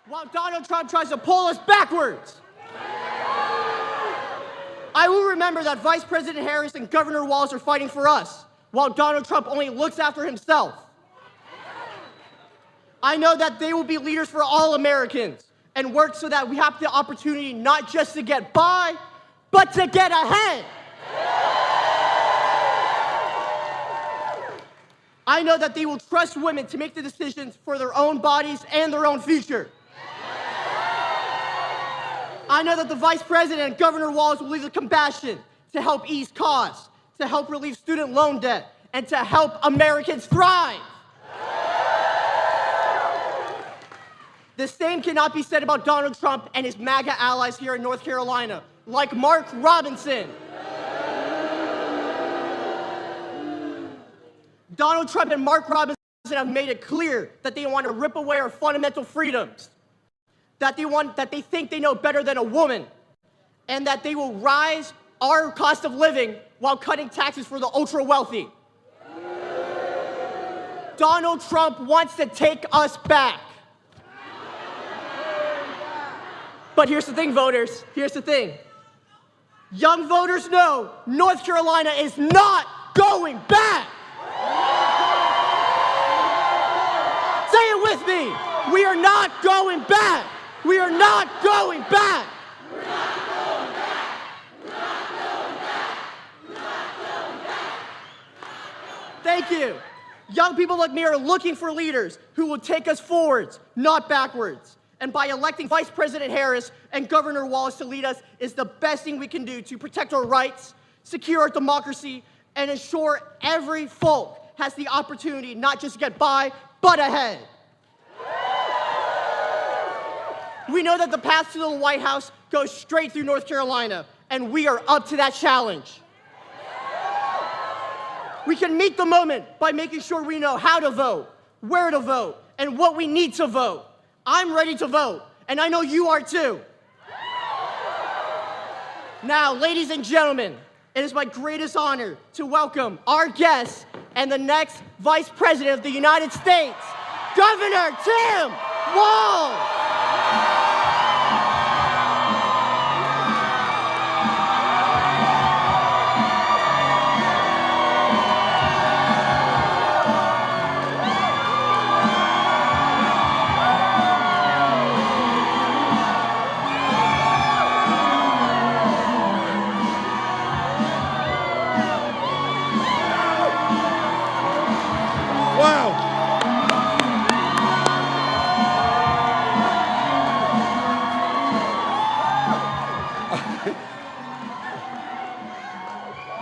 while Donald Trump tries to pull us backwards. I will remember that Vice President Harris and Governor Walz are fighting for us, while Donald Trump only looks after himself. I know that they will be leaders for all Americans and work so that we have the opportunity not just to get by, but to get ahead. I know that they will trust women to make the decisions for their own bodies and their own future. I know that the Vice President and Governor Walz will lead the compassion to help ease costs, to help relieve student loan debt, and to help Americans thrive. The same cannot be said about Donald Trump and his MAGA allies here in North Carolina, like Mark Robinson. Donald Trump and Mark Robinson have made it clear that they want to rip away our fundamental freedoms, that they think they know better than a woman, and that they will rise our cost of living while cutting taxes for the ultra-wealthy. Donald Trump wants to take us back. But here's the thing, voters. Here's the thing. Young voters know North Carolina is not going back. Say it with me. We are not going back. We are not going back. We're not going back. We're not going back. We're not going back. Thank you. Young people like me are looking for leaders who will take us forwards, not backwards. And by electing Vice President Harris and Governor Walz to lead us is the best thing we can do to protect our rights, secure our democracy, and ensure every folk has the opportunity not just to get by, but ahead. We know that the path to the White House goes straight through North Carolina, and we are up to that challenge. We can meet the moment by making sure we know how to vote, where to vote, and what we need to vote. I'm ready to vote, and I know you are too. Now, ladies and gentlemen, it is my greatest honor to welcome our guest and the next Vice President of the United States, Governor Tim Walz.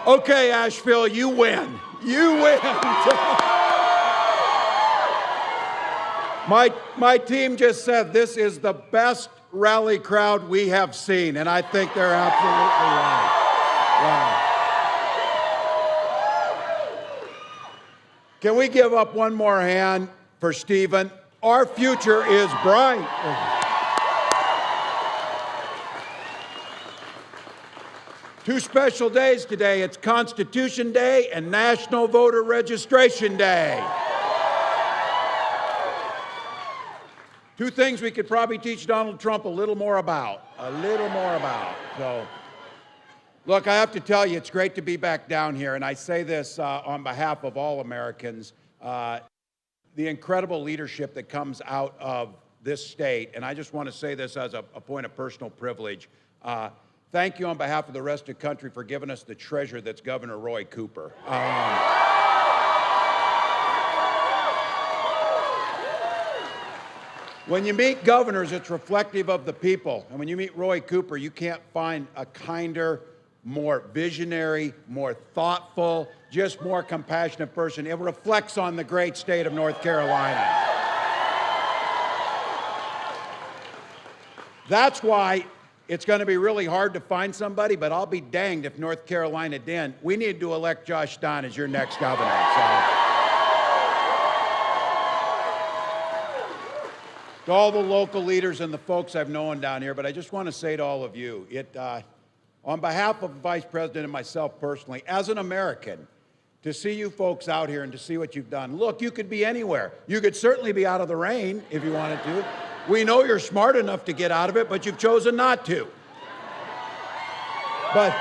Okay, Asheville, you win. You win. My team just said this is the best rally crowd we have seen, and I think they're absolutely right. Wow. Can we give up one more hand for Stephen? Our future is bright. Two special days today. It's Constitution Day and National Voter Registration Day. Two things we could probably teach Donald Trump a little more about. So, look, I have to tell you, it's great to be back down here, and I say this on behalf of all Americans. The incredible leadership that comes out of this state, and I just want to say this as a point of personal privilege. Thank you on behalf of the rest of the country for giving us the treasure that's Governor Roy Cooper. When you meet governors, it's reflective of the people. And when you meet Roy Cooper, you can't find a kinder, more visionary, more thoughtful, just more compassionate person. It reflects on the great state of North Carolina. That's why it's going to be really hard to find somebody, but I'll be danged if North Carolina didn't. We need to elect Josh Stein as your next governor. To all the local leaders and the folks I've known down here, but I just want to say to all of you, on behalf of the Vice President and myself personally, as an American, to see you folks out here and to see what you've done. Look, you could be anywhere. You could certainly be out of the rain if you wanted to. We know you're smart enough to get out of it, but you've chosen not to. But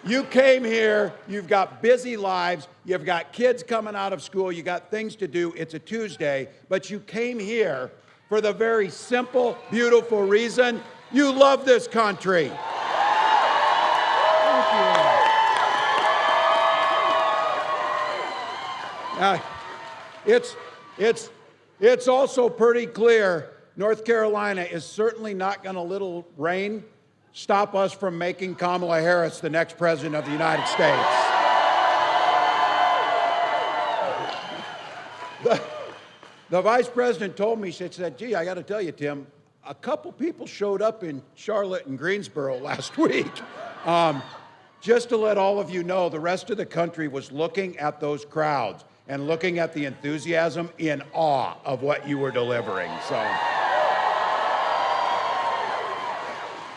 you came here, you've got busy lives, you've got kids coming out of school, you got things to do, it's a Tuesday, but you came here for the very simple, beautiful reason you love this country. It's also pretty clear North Carolina is certainly not going to little rain stop us from making Kamala Harris the next president of the United States. The vice president told me, she said, gee, I got to tell you, Tim, a couple people showed up in Charlotte and Greensboro last week. Just to let all of you know, the rest of the country was looking at those crowds and looking at the enthusiasm in awe of what you were delivering. So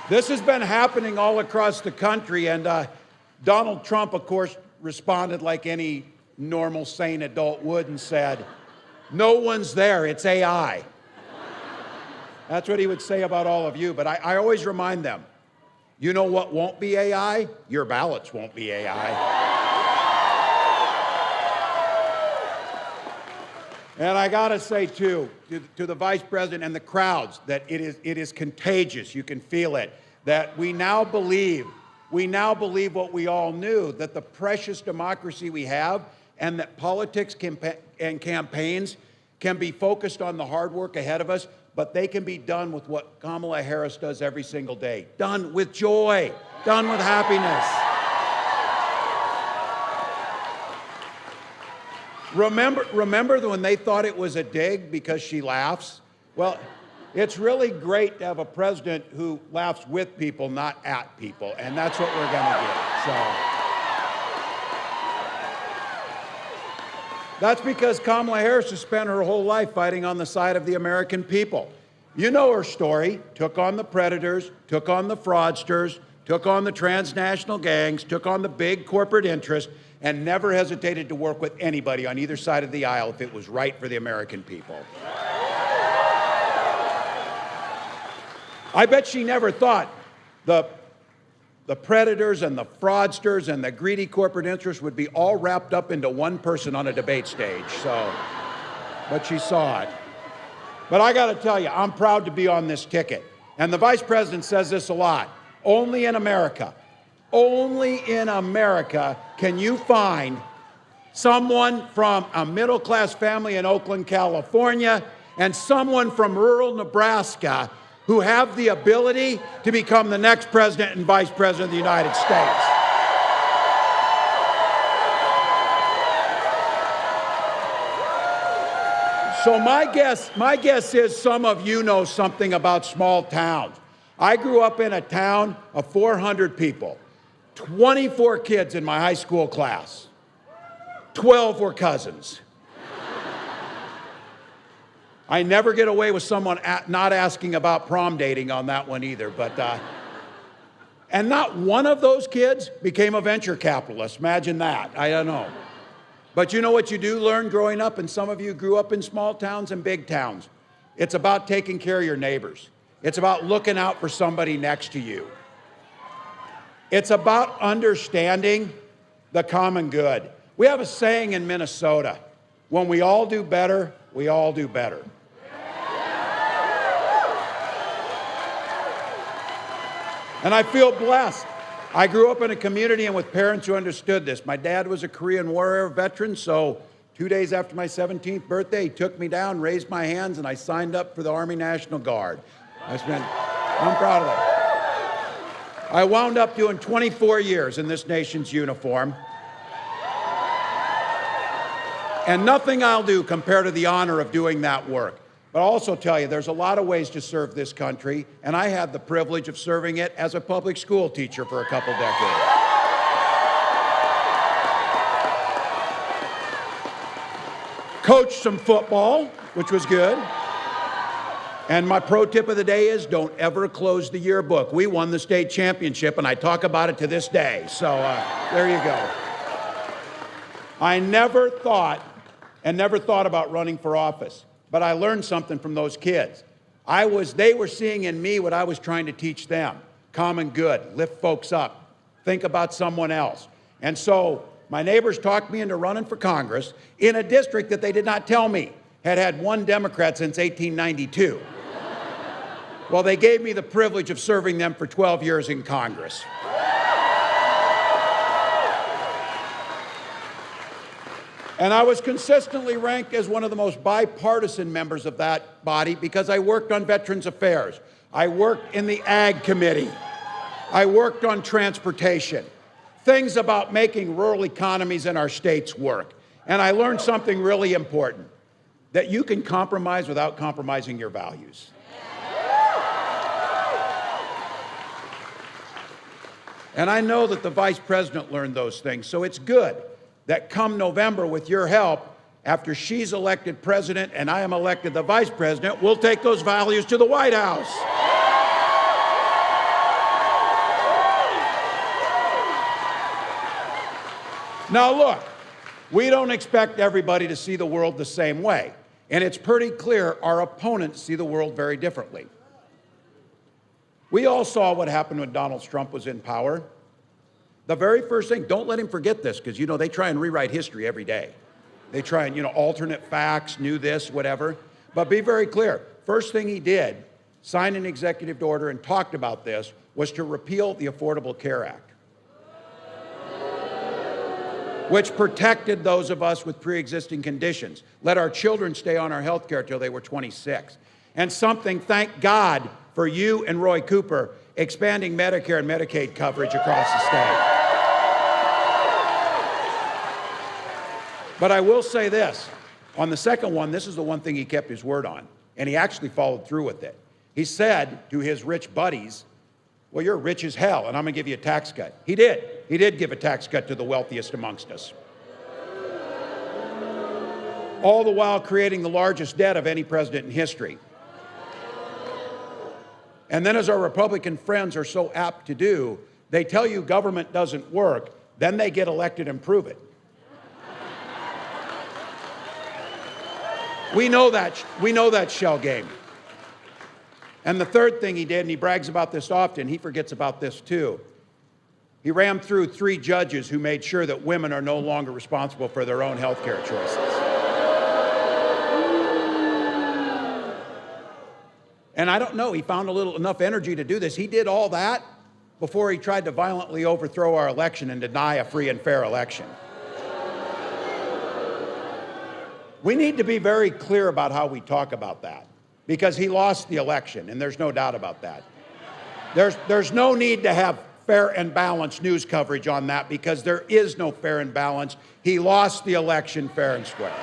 this has been happening all across the country, and Donald Trump, of course, responded like any normal, sane adult would and said, no one's there, it's AI. That's what he would say about all of you, but I always remind them, you know what won't be AI? Your ballots won't be AI. And I gotta say too, to the vice president and the crowds, that it is contagious, you can feel it, that we now believe what we all knew, that the precious democracy we have and that politics and campaigns can be focused on the hard work ahead of us, but they can be done with what Kamala Harris does every single day. Done with joy, done with happiness. Remember when they thought it was a dig because she laughs? Well, it's really great to have a president who laughs with people, not at people, and that's what we're gonna get, so. That's because Kamala Harris has spent her whole life fighting on the side of the American people. You know her story, took on the predators, took on the fraudsters, took on the transnational gangs, took on the big corporate interests, and never hesitated to work with anybody on either side of the aisle if it was right for the American people. I bet she never thought the predators and the fraudsters and the greedy corporate interests would be all wrapped up into one person on a debate stage, so, but she saw it. But I gotta tell you, I'm proud to be on this ticket. And the vice president says this a lot, only in America can you find someone from a middle-class family in Oakland, California, and someone from rural Nebraska who have the ability to become the next president and vice president of the United States. So my guess is some of you know something about small towns. I grew up in a town of 400 people, 24 kids in my high school class, 12 were cousins. I never get away with someone not asking about prom dating on that one either, but, and not one of those kids became a venture capitalist. Imagine that, I don't know. But you know what you do learn growing up, and some of you grew up in small towns and big towns. It's about taking care of your neighbors. It's about looking out for somebody next to you. It's about understanding the common good. We have a saying in Minnesota, when we all do better, we all do better. And I feel blessed. I grew up in a community and with parents who understood this. My dad was a Korean War veteran, so 2 days after my 17th birthday, he took me down, raised my hands, and I signed up for the Army National Guard. I'm proud of that. I wound up doing 24 years in this nation's uniform. And nothing I'll do compare to the honor of doing that work. But I'll also tell you, there's a lot of ways to serve this country, and I had the privilege of serving it as a public school teacher for a couple decades. Coached some football, which was good. And my pro tip of the day is don't ever close the yearbook. We won the state championship, and I talk about it to this day. So there you go. I never thought and never thought about running for office. But I learned something from those kids. They were seeing in me what I was trying to teach them. Common good, lift folks up, think about someone else. And so my neighbors talked me into running for Congress in a district that they did not tell me had had one Democrat since 1892. Well, they gave me the privilege of serving them for 12 years in Congress. And I was consistently ranked as one of the most bipartisan members of that body because I worked on Veterans Affairs. I worked in the Ag Committee. I worked on transportation. Things about making rural economies in our states work. And I learned something really important, that you can compromise without compromising your values. And I know that the vice president learned those things, so it's good that come November, with your help, after she's elected president and I am elected the vice president, we'll take those values to the White House. Now look, we don't expect everybody to see the world the same way, and it's pretty clear our opponents see the world very differently. We all saw what happened when Donald Trump was in power. The very first thing, don't let him forget this, because, they try and rewrite history every day. They try and, alternate facts, new this, whatever. But be very clear. First thing he did, signed an executive order and talked about this, was to repeal the Affordable Care Act, which protected those of us with pre-existing conditions, let our children stay on our health care till they were 26. And something, thank God, for you and Roy Cooper, expanding Medicare and Medicaid coverage across the state. But I will say this, on the second one, this is the one thing he kept his word on, and he actually followed through with it. He said to his rich buddies, well, you're rich as hell, and I'm gonna give you a tax cut. He did. He did give a tax cut to the wealthiest amongst us. All the while creating the largest debt of any president in history. And then, as our Republican friends are so apt to do, they tell you government doesn't work, then they get elected and prove it. We know that shell game. And the third thing he did, and he brags about this often, he forgets about this too. He rammed through 3 judges who made sure that women are no longer responsible for their own health care choices. And I don't know, he found enough energy to do this. He did all that before he tried to violently overthrow our election and deny a free and fair election. We need to be very clear about how we talk about that, because he lost the election, and there's no doubt about that. There's no need to have fair and balanced news coverage on that, because there is no fair and balance. He lost the election fair and square.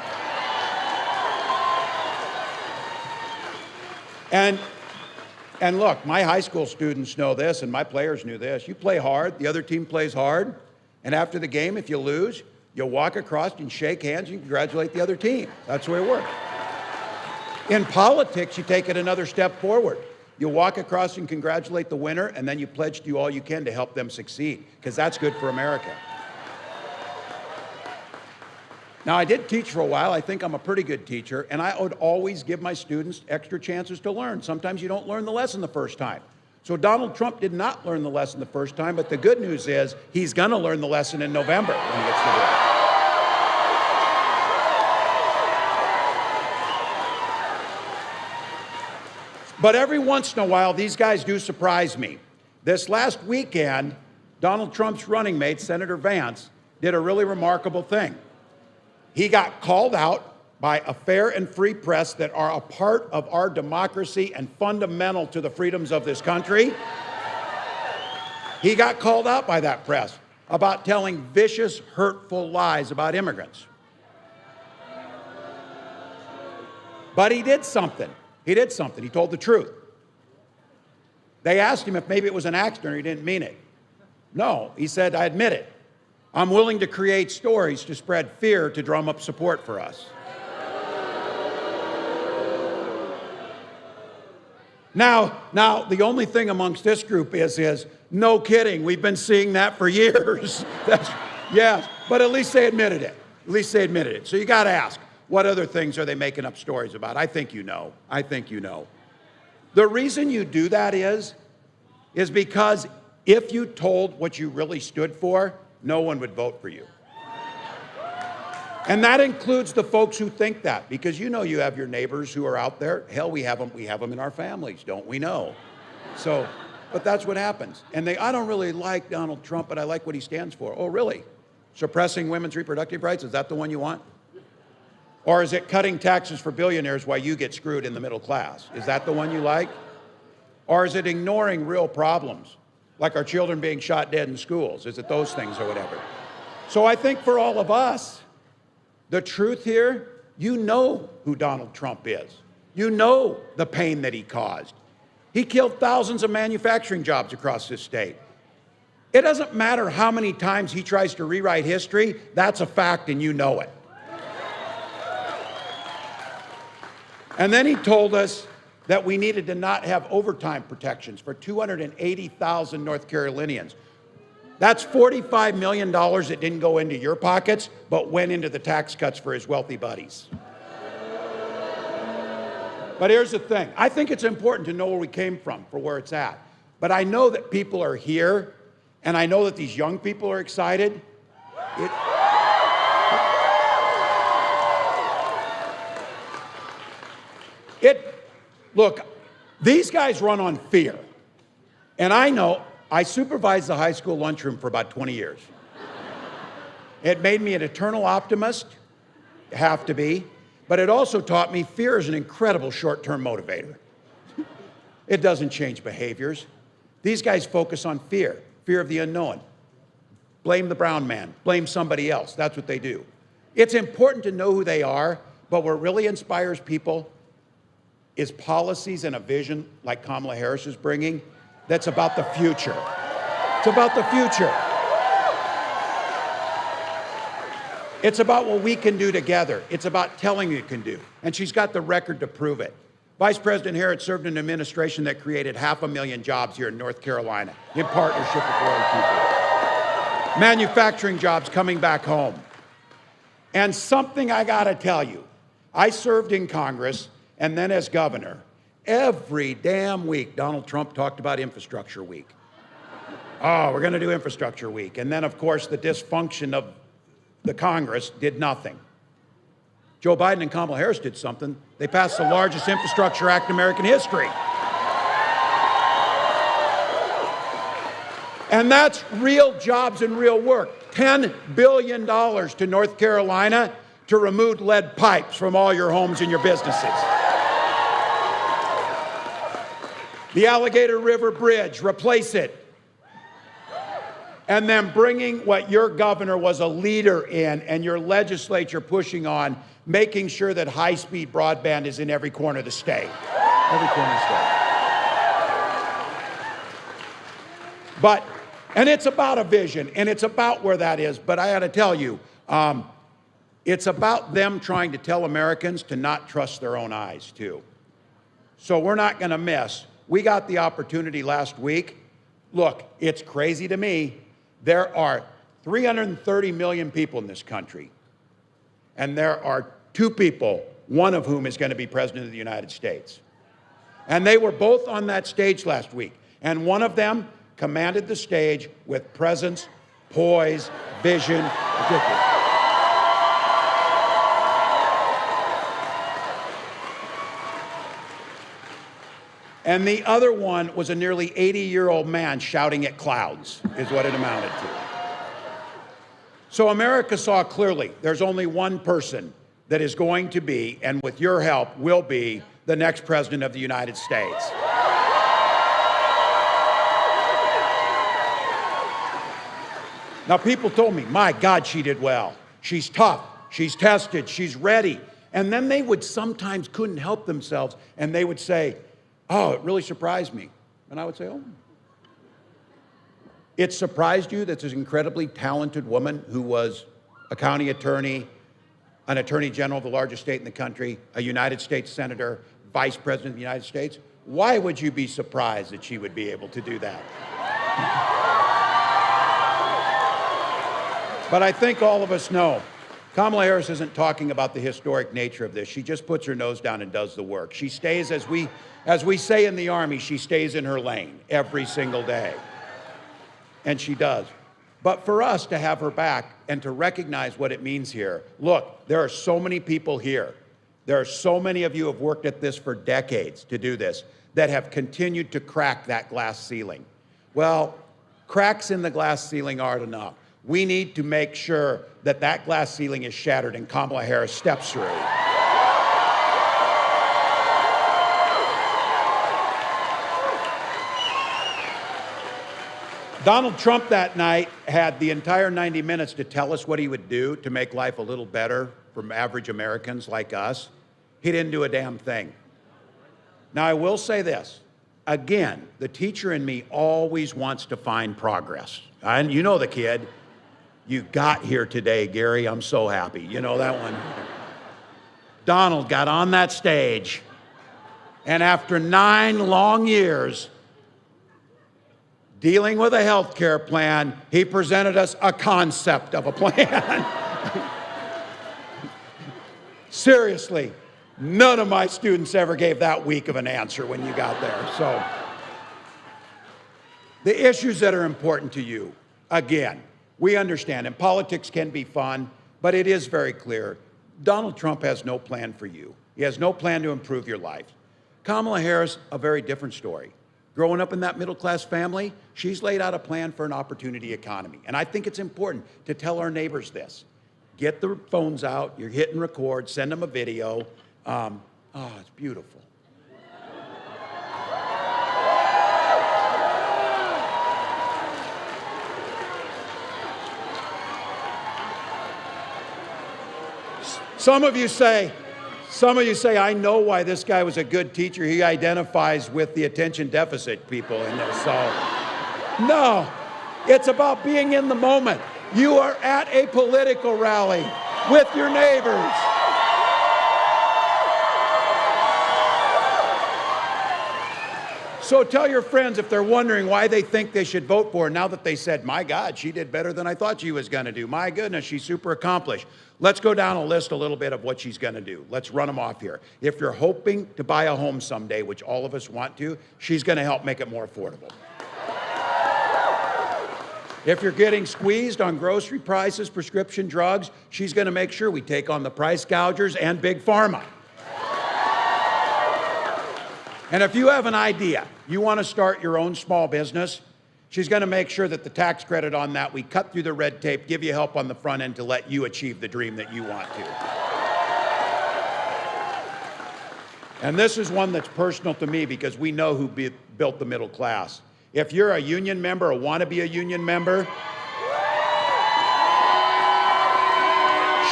And look, my high school students know this, and my players knew this. You play hard, the other team plays hard, and after the game, if you lose, you walk across and shake hands and congratulate the other team. That's the way it works. In politics, you take it another step forward. You walk across and congratulate the winner, and then you pledge to do all you can to help them succeed, because that's good for America. Now, I did teach for a while. I think I'm a pretty good teacher, and I would always give my students extra chances to learn. Sometimes you don't learn the lesson the first time. So Donald Trump did not learn the lesson the first time, but the good news is he's going to learn the lesson in November when he gets to do it. But every once in a while, these guys do surprise me. This last weekend, Donald Trump's running mate, Senator Vance, did a really remarkable thing. He got called out by a fair and free press that are a part of our democracy and fundamental to the freedoms of this country. He got called out by that press about telling vicious, hurtful lies about immigrants. But he did something. He did something. He told the truth. They asked him if maybe it was an accident or he didn't mean it. No, he said, I admit it. I'm willing to create stories to spread fear to drum up support for us. Now, the only thing amongst this group is no kidding, we've been seeing that for years. Yes, but at least they admitted it. At least they admitted it. So you got to ask, What other things are they making up stories about? I think you know. I think you know. The reason you do that is because if you told what you really stood for, no one would vote for you. And that includes the folks who think that, because you know you have your neighbors who are out there. Hell, we have them in our families, don't we know? So, but that's what happens. And I don't really like Donald Trump, but I like what he stands for. Oh, really? Suppressing women's reproductive rights, is that the one you want? Or is it cutting taxes for billionaires while you get screwed in the middle class? Is that the one you like? Or is it ignoring real problems, like our children being shot dead in schools? Is it those things or whatever? So I think for all of us, the truth here, you know who Donald Trump is. You know the pain that he caused. He killed thousands of manufacturing jobs across this state. It doesn't matter how many times he tries to rewrite history, that's a fact and you know it. And then he told us that we needed to not have overtime protections for 280,000 North Carolinians. That's $45 million that didn't go into your pockets, but went into the tax cuts for his wealthy buddies. But here's the thing. I think it's important to know where we came from for where it's at. But I know that people are here, and I know that these young people are excited. Look, these guys run on fear. And I know, I supervised the high school lunchroom for about 20 years. It made me an eternal optimist, have to be, but it also taught me fear is an incredible short-term motivator. It doesn't change behaviors. These guys focus on fear of the unknown. Blame the brown man, blame somebody else. That's what they do. It's important to know who they are, but what really inspires people is policies and a vision like Kamala Harris is bringing that's about the future. It's about the future. It's about what we can do together. It's about telling you can do. And she's got the record to prove it. Vice President Harris served in an administration that created 500,000 jobs here in North Carolina in partnership with rural people. Manufacturing jobs coming back home. And something I gotta tell you, I served in Congress and then as governor. Every damn week, Donald Trump talked about Infrastructure Week. Oh, we're gonna do Infrastructure Week. And then, of course, the dysfunction of the Congress did nothing. Joe Biden and Kamala Harris did something. They passed the largest infrastructure act in American history. And that's real jobs and real work. $10 billion to North Carolina to remove lead pipes from all your homes and your businesses. The Alligator River Bridge, replace it. And then bringing what your governor was a leader in and your legislature pushing on, making sure that high-speed broadband is in every corner of the state. Every corner of the state. And it's about a vision, and it's about where that is. But I got to tell you, it's about them trying to tell Americans to not trust their own eyes, too. So we're not going to miss. We got the opportunity last week. Look, it's crazy to me. There are 330 million people in this country, and there are 2 people, one of whom is going to be president of the United States. And they were both on that stage last week, and one of them commanded the stage with presence, poise, vision, ridiculous. And the other one was a nearly 80-year-old man shouting at clouds, is what it amounted to. So America saw clearly there's only one person that is going to be, and with your help, will be the next president of the United States. Now, people told me, my God, she did well. She's tough, she's tested, she's ready. And then they would sometimes couldn't help themselves, and they would say, oh, it really surprised me. And I would say, oh. It surprised you that this incredibly talented woman who was a county attorney, an attorney general of the largest state in the country, a United States senator, vice president of the United States, why would you be surprised that she would be able to do that? But I think all of us know Kamala Harris isn't talking about the historic nature of this. She just puts her nose down and does the work. She stays, as we say in the Army, she stays in her lane every single day. And she does. But for us to have her back and to recognize what it means here, look, there are so many people here. There are so many of you who have worked at this for decades to do this that have continued to crack that glass ceiling. Well, cracks in the glass ceiling aren't enough. We need to make sure that that glass ceiling is shattered and Kamala Harris steps through. Donald Trump that night had the entire 90 minutes to tell us what he would do to make life a little better for average Americans like us. He didn't do a damn thing. Now, I will say this. Again, the teacher in me always wants to find progress. And you know the kid. You got here today, Gary. I'm so happy. You know that one. Donald got on that stage, and after 9 long years dealing with a health care plan, he presented us a concept of a plan. Seriously, none of my students ever gave that weak of an answer when you got there. So, the issues that are important to you, again, we understand, and politics can be fun, but it is very clear. Donald Trump has no plan for you. He has no plan to improve your life. Kamala Harris, a very different story. Growing up in that middle-class family, she's laid out a plan for an opportunity economy. And I think it's important to tell our neighbors this. Get the phones out, you're hitting record, send them a video. It's beautiful. Some of you say, I know why this guy was a good teacher. He identifies with the attention deficit people in this. So, no, it's about being in the moment. You are at a political rally with your neighbors. So tell your friends if they're wondering why they think they should vote for her now that they said, my God, she did better than I thought she was going to do. My goodness, she's super accomplished. Let's go down a list a little bit of what she's going to do. Let's run them off here. If you're hoping to buy a home someday, which all of us want to, she's going to help make it more affordable. If you're getting squeezed on grocery prices, prescription drugs, she's going to make sure we take on the price gougers and Big Pharma. And if you have an idea, you want to start your own small business, she's going to make sure that the tax credit on that, we cut through the red tape, give you help on the front end to let you achieve the dream that you want to. And this is one that's personal to me because we know who built the middle class. If you're a union member or want to be a union member,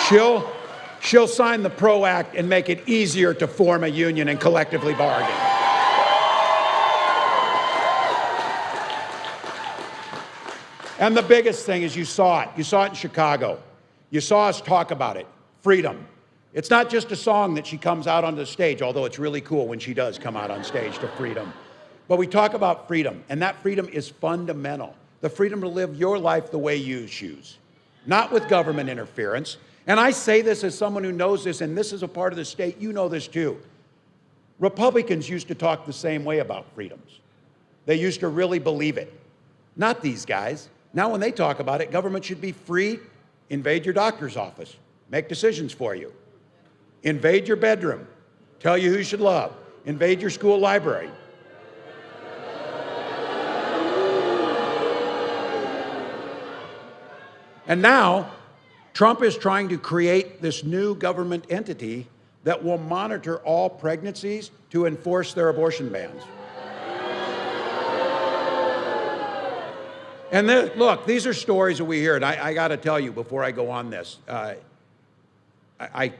she'll sign the PRO Act and make it easier to form a union and collectively bargain. And the biggest thing is you saw it. You saw it in Chicago. You saw us talk about it. Freedom. It's not just a song that she comes out onto the stage, although it's really cool when she does come out on stage to freedom. But we talk about freedom, and that freedom is fundamental. The freedom to live your life the way you choose, not with government interference. And I say this as someone who knows this, and this is a part of the state. You know this too. Republicans used to talk the same way about freedoms. They used to really believe it. Not these guys. Now when they talk about it, government should be free. Invade your doctor's office. Make decisions for you. Invade your bedroom. Tell you who you should love. Invade your school library. And now, Trump is trying to create this new government entity that will monitor all pregnancies to enforce their abortion bans. And look, these are stories that we hear, and I got to tell you before I go on this, I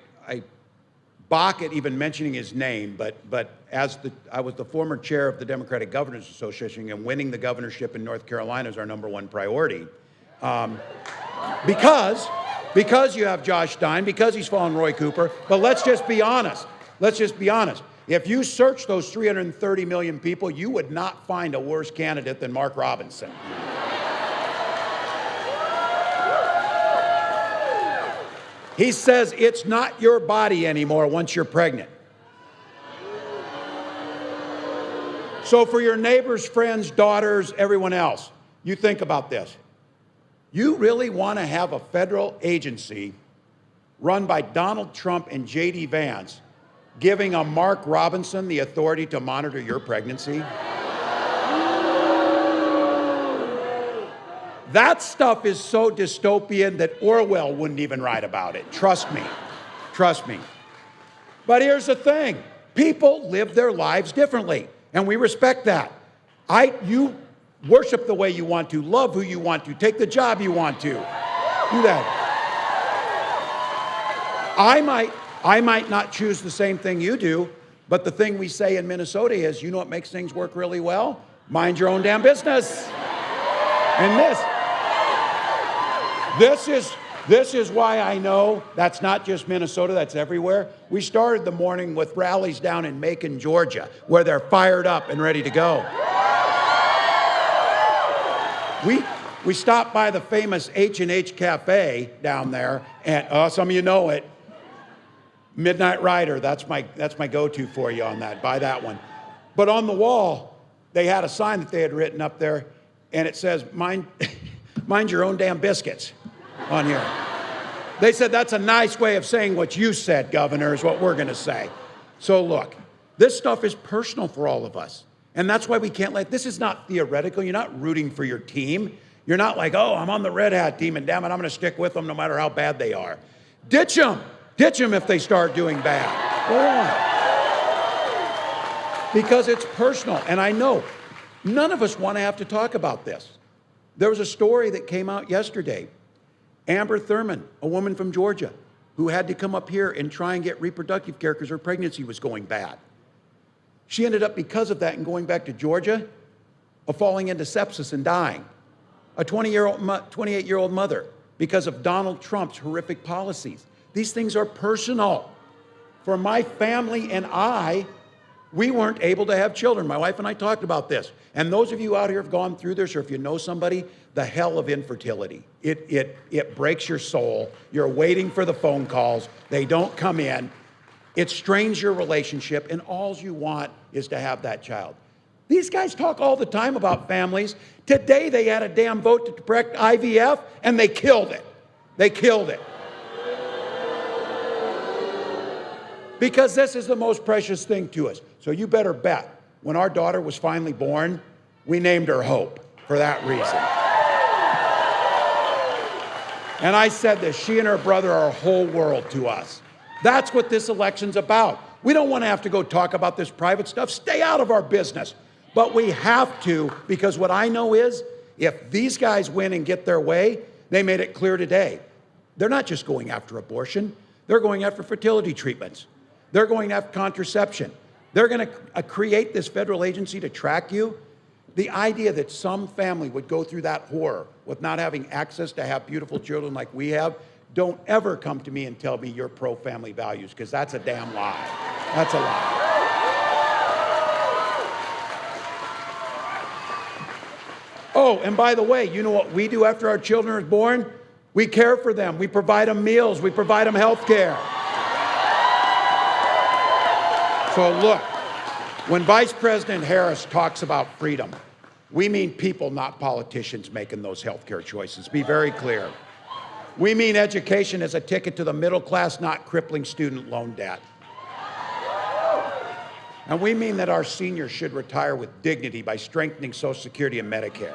balk at even mentioning his name, but I was the former chair of the Democratic Governors Association, and winning the governorship in North Carolina is our #1 priority. Because you have Josh Stein, because he's following Roy Cooper, but let's just be honest. Let's just be honest. If you search those 330 million people, you would not find a worse candidate than Mark Robinson. He says it's not your body anymore once you're pregnant. So for your neighbors, friends, daughters, everyone else, you think about this. You really want to have a federal agency run by Donald Trump and J.D. Vance giving a Mark Robinson the authority to monitor your pregnancy? That stuff is so dystopian that Orwell wouldn't even write about it. Trust me. Trust me. But here's the thing. People live their lives differently, and we respect that. You worship the way you want to, love who you want to, take the job you want to. Do that. I might not choose the same thing you do, but the thing we say in Minnesota is, you know what makes things work really well? Mind your own damn business. And this is why I know that's not just Minnesota, that's everywhere. We started the morning with rallies down in Macon, Georgia, where they're fired up and ready to go. We stopped by the famous H&H Cafe down there, and some of you know it. Midnight Rider, that's my go-to for you on that. Buy that one. But on the wall, they had a sign that they had written up there, and it says, mind your own damn biscuits on here. They said, that's a nice way of saying what you said, Governor, is what we're going to say. So look, this stuff is personal for all of us. And that's why we can't this is not theoretical. You're not rooting for your team. You're not like, oh, I'm on the Red Hat team, and damn it, I'm going to stick with them no matter how bad they are. Ditch them. Ditch them if they start doing bad. Go on. Because it's personal. And I know none of us want to have to talk about this. There was a story that came out yesterday. Amber Thurman, a woman from Georgia, who had to come up here and try and get reproductive care because her pregnancy was going bad. She ended up, because of that and going back to Georgia, falling into sepsis and dying. A 28-year-old mother, because of Donald Trump's horrific policies. These things are personal. For my family and we weren't able to have children. My wife and I talked about this. And those of you out here have gone through this, or if you know somebody, the hell of infertility. It breaks your soul. You're waiting for the phone calls. They don't come in. It strains your relationship, and all you want is to have that child. These guys talk all the time about families. Today they had a damn vote to correct IVF, and they killed it. They killed it. Because this is the most precious thing to us. So you better bet, when our daughter was finally born, we named her Hope for that reason. And I said this, she and her brother are a whole world to us. That's what this election's about. We don't want to have to go talk about this private stuff. Stay out of our business. But we have to, because what I know is, if these guys win and get their way, they made it clear today, they're not just going after abortion, they're going after fertility treatments. They're going after contraception. They're going to create this federal agency to track you. The idea that some family would go through that horror with not having access to have beautiful children like we have, don't ever come to me and tell me you're pro-family values, because that's a damn lie. That's a lie. Oh, and by the way, you know what we do after our children are born? We care for them. We provide them meals. We provide them health care. So look, when Vice President Harris talks about freedom, we mean people, not politicians, making those health care choices. Be very clear. We mean education as a ticket to the middle class, not crippling student loan debt. And we mean that our seniors should retire with dignity by strengthening Social Security and Medicare.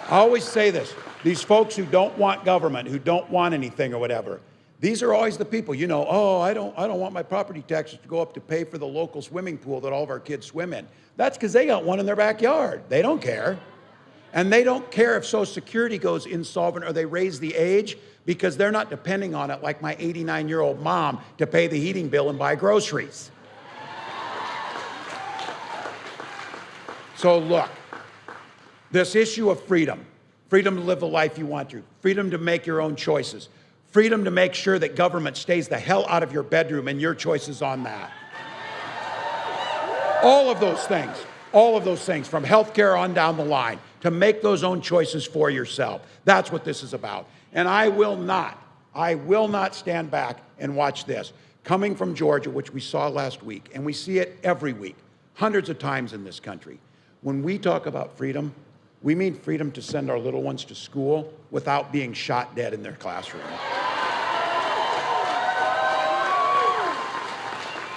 I always say this, these folks who don't want government, who don't want anything or whatever, these are always the people, you know, oh, I don't want my property taxes to go up to pay for the local swimming pool that all of our kids swim in. That's because they got one in their backyard. They don't care. And they don't care if Social Security goes insolvent or they raise the age, because they're not depending on it like my 89-year-old mom to pay the heating bill and buy groceries. So look, this issue of freedom to live the life you want to, freedom to make your own choices, freedom to make sure that government stays the hell out of your bedroom and your choices on that. All of those things, from healthcare on down the line, to make those own choices for yourself. That's what this is about. And I will not stand back and watch this. Coming from Georgia, which we saw last week, and we see it every week, hundreds of times in this country. When we talk about freedom, we mean freedom to send our little ones to school without being shot dead in their classroom.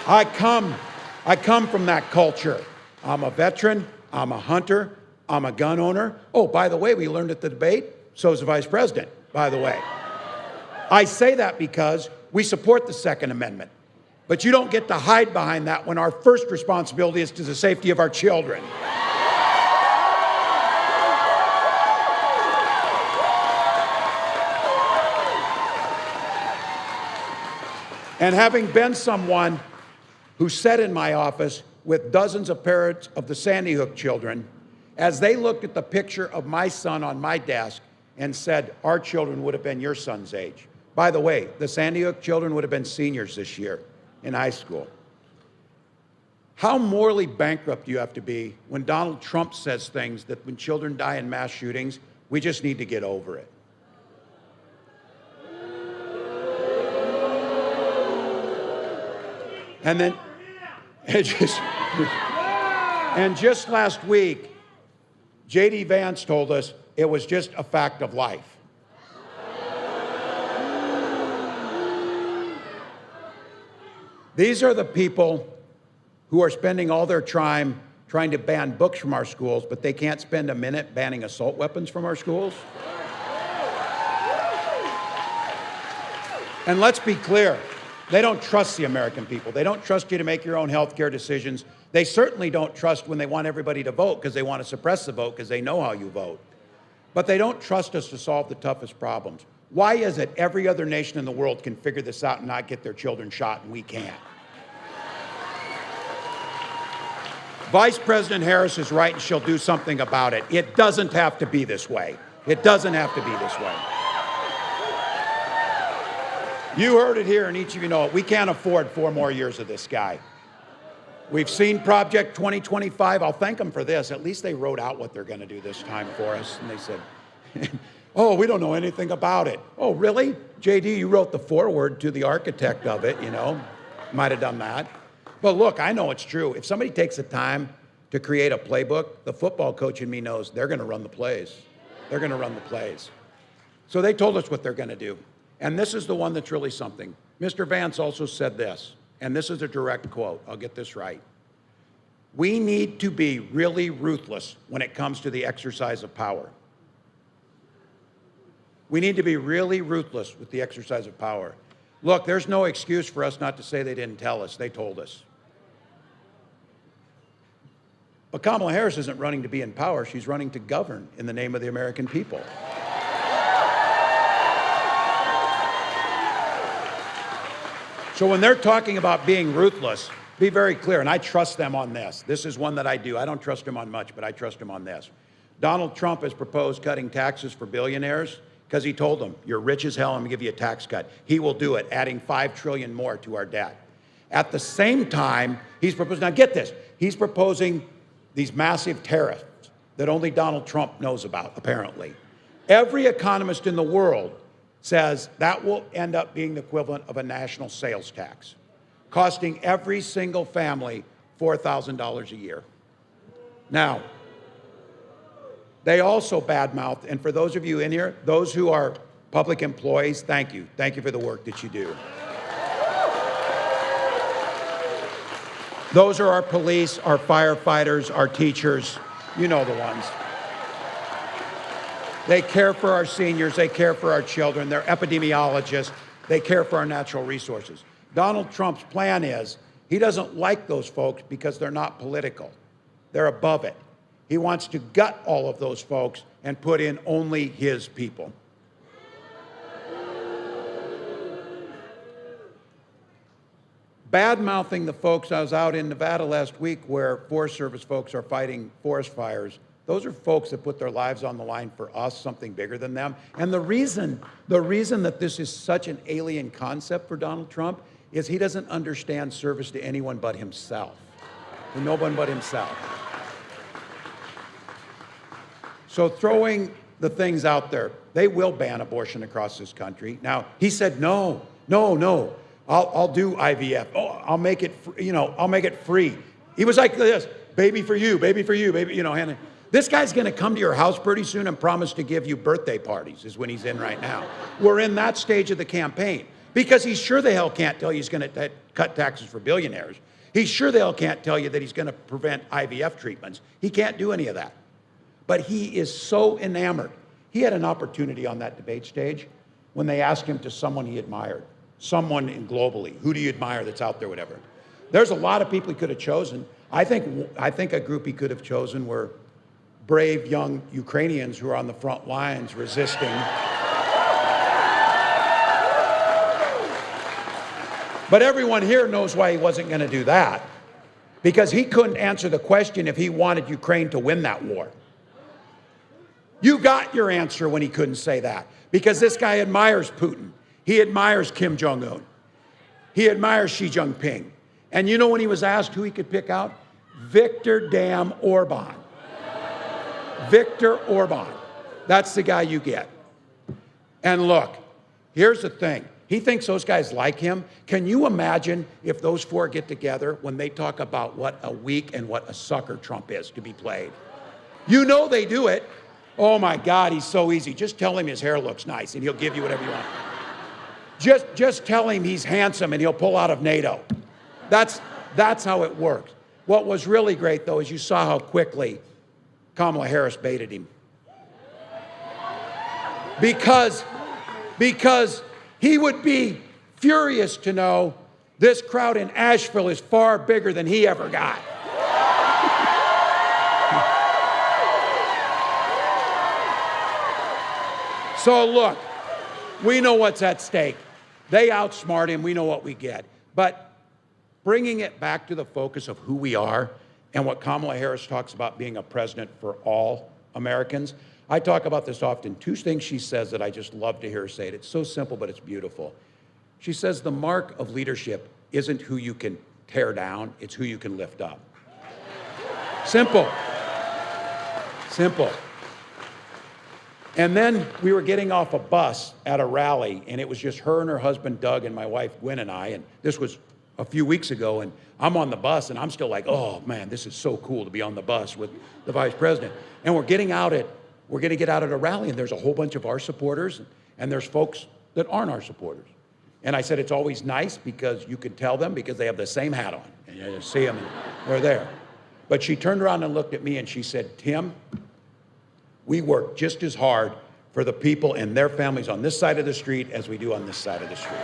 I come from that culture. I'm a veteran, I'm a hunter, I'm a gun owner. Oh, by the way, we learned at the debate, so is the vice president, by the way. I say that because we support the Second Amendment. But you don't get to hide behind that when our first responsibility is to the safety of our children. And having been someone who sat in my office with dozens of parents of the Sandy Hook children, as they looked at the picture of my son on my desk and said, our children would have been your son's age. By the way, the Sandy Hook children would have been seniors this year in high school. How morally bankrupt do you have to be when Donald Trump says things that when children die in mass shootings, we just need to get over it? And then, and just last week, J.D. Vance told us it was just a fact of life. These are the people who are spending all their time trying to ban books from our schools, but they can't spend a minute banning assault weapons from our schools. And let's be clear. They don't trust the American people. They don't trust you to make your own health care decisions. They certainly don't trust when they want everybody to vote because they want to suppress the vote because they know how you vote. But they don't trust us to solve the toughest problems. Why is it every other nation in the world can figure this out and not get their children shot and we can't? Vice President Harris is right and she'll do something about it. It doesn't have to be this way. It doesn't have to be this way. You heard it here, and each of you know it. We can't afford 4 more years of this guy. We've seen Project 2025. I'll thank them for this. At least they wrote out what they're going to do this time for us. And they said, oh, we don't know anything about it. Oh, really? JD, you wrote the foreword to the architect of it, you know. Might have done that. But look, I know it's true. If somebody takes the time to create a playbook, the football coach in me knows they're going to run the plays. They're going to run the plays. So they told us what they're going to do. And this is the one that's really something. Mr. Vance also said this, and this is a direct quote. I'll get this right. We need to be really ruthless when it comes to the exercise of power. We need to be really ruthless with the exercise of power. Look, there's no excuse for us not to say they didn't tell us. They told us. But Kamala Harris isn't running to be in power. She's running to govern in the name of the American people. So when they're talking about being ruthless, be very clear, and I trust them on this. This is one that I do. I don't trust him on much, but I trust him on this. Donald Trump has proposed cutting taxes for billionaires because he told them, you're rich as hell, I'm gonna give you a tax cut. He will do it, adding $5 trillion more to our debt. At the same time, he's proposing, now get this, he's proposing these massive tariffs that only Donald Trump knows about, apparently. Every economist in the world says that will end up being the equivalent of a national sales tax, costing every single family $4,000 a year. Now, they also badmouth, and for those of you in here, those who are public employees, thank you. Thank you for the work that you do. Those are our police, our firefighters, our teachers, you know the ones. They care for our seniors, they care for our children, they're epidemiologists, they care for our natural resources. Donald Trump's plan is, he doesn't like those folks because they're not political. They're above it. He wants to gut all of those folks and put in only his people. Bad-mouthing the folks, I was out in Nevada last week where Forest Service folks are fighting forest fires. Those are folks that put their lives on the line for us, something bigger than them. And the reason that this is such an alien concept for Donald Trump is he doesn't understand service to anyone but himself, to no one but himself. So throwing the things out there. They will ban abortion across this country. Now, he said, no, I'll do IVF. Oh, I'll make it, I'll make it free. He was like this, baby for you, baby, and this guy's gonna come to your house pretty soon and promise to give you birthday parties, is when he's in right now. We're in that stage of the campaign because he's sure the hell can't tell you he's gonna cut taxes for billionaires. He sure the hell can't tell you that he's gonna prevent IVF treatments. He can't do any of that. But he is so enamored. He had an opportunity on that debate stage when they asked him to someone he admired, someone globally. Who do you admire that's out there, whatever. There's a lot of people he could have chosen. I think a group he could have chosen were brave young Ukrainians who are on the front lines resisting. But everyone here knows why he wasn't going to do that. Because he couldn't answer the question if he wanted Ukraine to win that war. You got your answer when he couldn't say that. Because this guy admires Putin. He admires Kim Jong-un. He admires Xi Jinping. And you know when he was asked who he could pick out? Viktor damn Orban. Viktor Orban. That's the guy you get. And look, here's the thing. He thinks those guys like him. Can you imagine if those four get together when they talk about what a weak and what a sucker Trump is to be played? You know they do it. Oh my God, he's so easy. Just tell him his hair looks nice and he'll give you whatever you want. Just tell him he's handsome and he'll pull out of NATO. That's how it works. What was really great though is you saw how quickly Kamala Harris baited him. Because he would be furious to know this crowd in Asheville is far bigger than he ever got. So look, we know what's at stake. They outsmart him, we know what we get. But bringing it back to the focus of who we are and what Kamala Harris talks about being a president for all Americans, I talk about this often. Two things she says that I just love to hear her say it. It's so simple, but it's beautiful. She says the mark of leadership isn't who you can tear down, it's who you can lift up. Simple. Simple. And then we were getting off a bus at a rally, and it was just her and her husband, Doug, and my wife, Gwen, and I, and this was a few weeks ago, and I'm on the bus, and I'm still like, oh, man, this is so cool to be on the bus with the vice president. And we're going to get out at a rally, and there's a whole bunch of our supporters, and there's folks that aren't our supporters. And I said, it's always nice because you can tell them because they have the same hat on, and you just see them, and they're there. But she turned around and looked at me, and she said, Tim, we work just as hard for the people and their families on this side of the street as we do on this side of the street.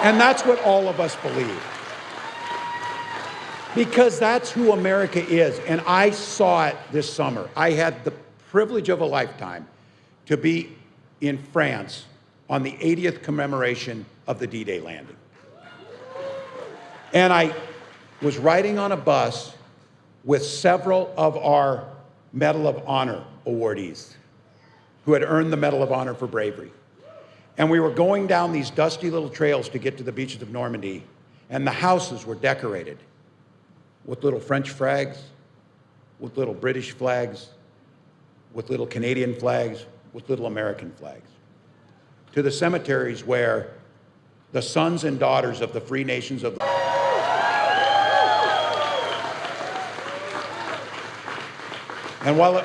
And that's what all of us believe. Because that's who America is. And I saw it this summer. I had the privilege of a lifetime to be in France on the 80th commemoration of the D-Day landing. And I was riding on a bus with several of our Medal of Honor awardees who had earned the Medal of Honor for bravery. And we were going down these dusty little trails to get to the beaches of Normandy, and the houses were decorated with little French flags, with little British flags, with little Canadian flags, with little American flags. To the cemeteries where the sons and daughters of the free nations of the And while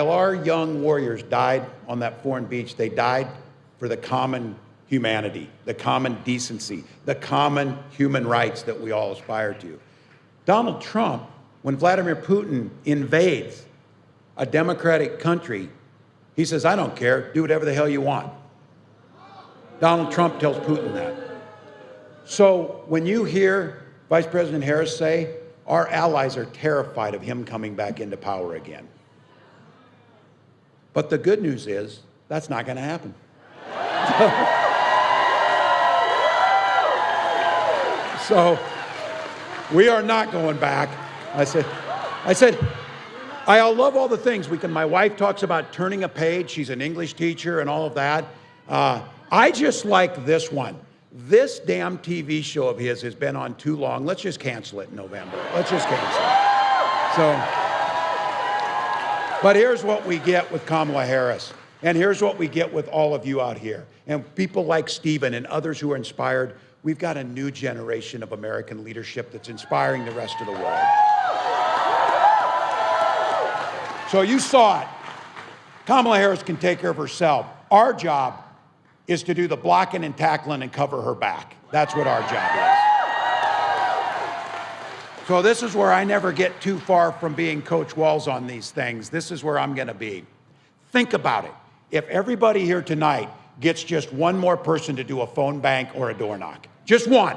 our young warriors died on that foreign beach, they died for the common humanity, the common decency, the common human rights that we all aspire to. Donald Trump, when Vladimir Putin invades a democratic country, he says, I don't care, do whatever the hell you want. Donald Trump tells Putin that. So when you hear Vice President Harris say, our allies are terrified of him coming back into power again. But the good news is, that's not going to happen. So, we are not going back. I said, I love all the things my wife talks about turning a page. She's an English teacher and all of that. I just like this one. This damn TV show of his has been on too long. Let's just cancel it in November. Let's just cancel it. So, But here's what we get with Kamala Harris. And here's what we get with all of you out here. And people like Stephen and others who are inspired. We've got a new generation of American leadership that's inspiring the rest of the world. So you saw it. Kamala Harris can take care of herself. Our job is to do the blocking and tackling and cover her back. That's what our job is. So this is where I never get too far from being Coach Walz on these things. This is where I'm going to be. Think about it. If everybody here tonight gets just one more person to do a phone bank or a door knock, just one,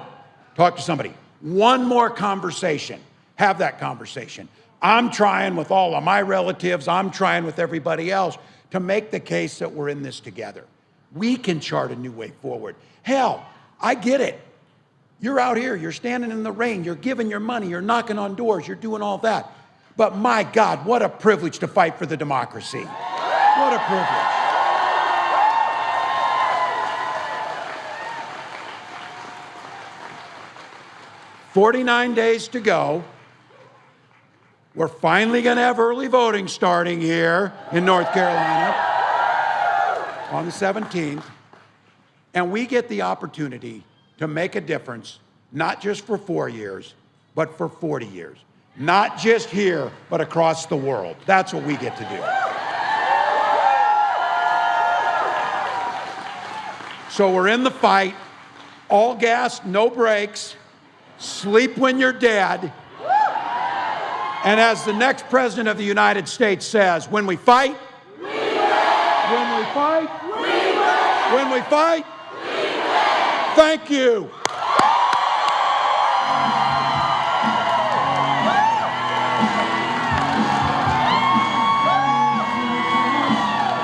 talk to somebody, one more conversation, have that conversation. I'm trying with all of my relatives, I'm trying with everybody else to make the case that we're in this together. We can chart a new way forward. Hell, I get it. You're out here, you're standing in the rain, you're giving your money, you're knocking on doors, you're doing all that. But my God, what a privilege to fight for the democracy. What a privilege. 49 days to go. We're finally going to have early voting starting here in North Carolina on the 17th. And we get the opportunity to make a difference, not just for 4 years, but for 40 years. Not just here, but across the world. That's what we get to do. So we're in the fight, all gas, no brakes, sleep when you're dead. And as the next president of the United States says, when we fight, we win. When we fight, we win. When we fight, we win. Thank you.